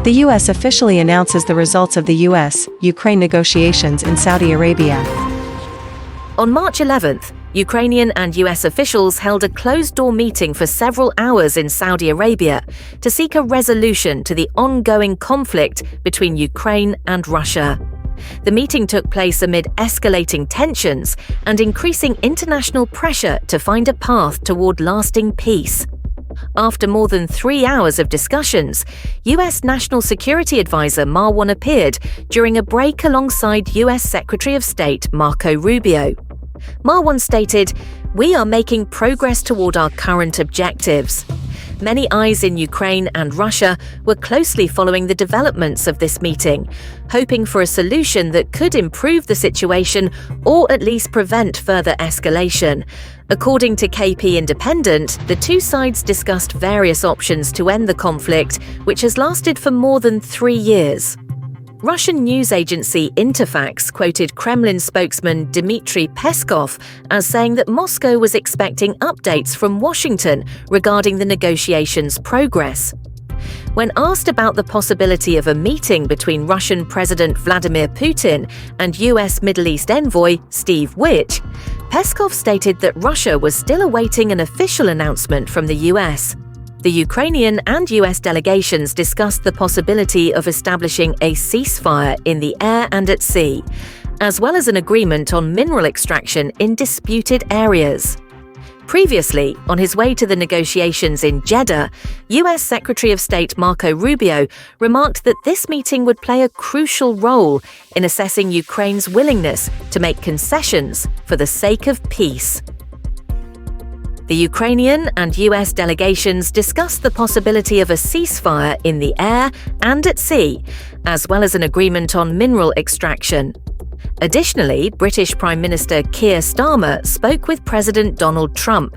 The U.S. officially announces the results of the U.S.-Ukraine negotiations in Saudi Arabia. On March 11th, Ukrainian and U.S. officials held a closed-door meeting for several hours in Saudi Arabia to seek a resolution to the ongoing conflict between Ukraine and Russia. The meeting took place amid escalating tensions and increasing international pressure to find a path toward lasting peace. After more than 3 hours of discussions, U.S. National Security Advisor Marwan appeared during a break alongside U.S. Secretary of State Marco Rubio. Marwan stated, "We are making progress toward our current objectives." Many eyes in Ukraine and Russia were closely following the developments of this meeting, hoping for a solution that could improve the situation or at least prevent further escalation. According to KP Independent, the two sides discussed various options to end the conflict, which has lasted for more than 3 years. Russian news agency Interfax quoted Kremlin spokesman Dmitry Peskov as saying that Moscow was expecting updates from Washington regarding the negotiations' progress. When asked about the possibility of a meeting between Russian President Vladimir Putin and U.S. Middle East envoy Steve Witch, Peskov stated that Russia was still awaiting an official announcement from the U.S. The Ukrainian and U.S. delegations discussed the possibility of establishing a ceasefire in the air and at sea, as well as an agreement on mineral extraction in disputed areas. Previously, on his way to the negotiations in Jeddah, U.S. Secretary of State Marco Rubio remarked that this meeting would play a crucial role in assessing Ukraine's willingness to make concessions for the sake of peace. The Ukrainian and U.S. delegations discussed the possibility of a ceasefire in the air and at sea, as well as an agreement on mineral extraction. Additionally, British Prime Minister Keir Starmer spoke with President Donald Trump,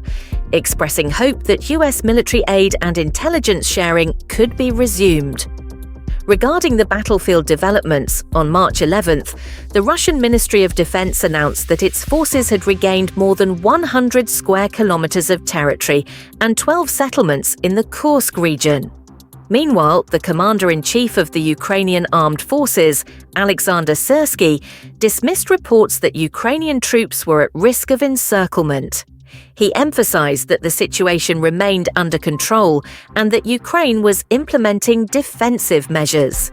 expressing hope that U.S. military aid and intelligence sharing could be resumed. Regarding the battlefield developments, on March 11th, the Russian Ministry of Defense announced that its forces had regained more than 100 square kilometers of territory and 12 settlements in the Kursk region. Meanwhile, the commander-in-chief of the Ukrainian Armed Forces, Alexander Syrsky, dismissed reports that Ukrainian troops were at risk of encirclement. He emphasized that the situation remained under control and that Ukraine was implementing defensive measures.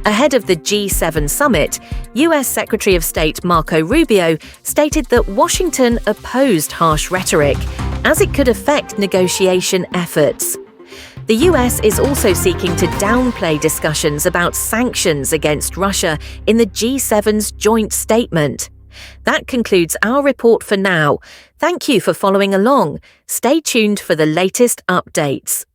Ahead of the G7 summit, U.S. Secretary of State Marco Rubio stated that Washington opposed harsh rhetoric, as it could affect negotiation efforts. The U.S. is also seeking to downplay discussions about sanctions against Russia in the G7's joint statement. That concludes our report for now. Thank you for following along. Stay tuned for the latest updates.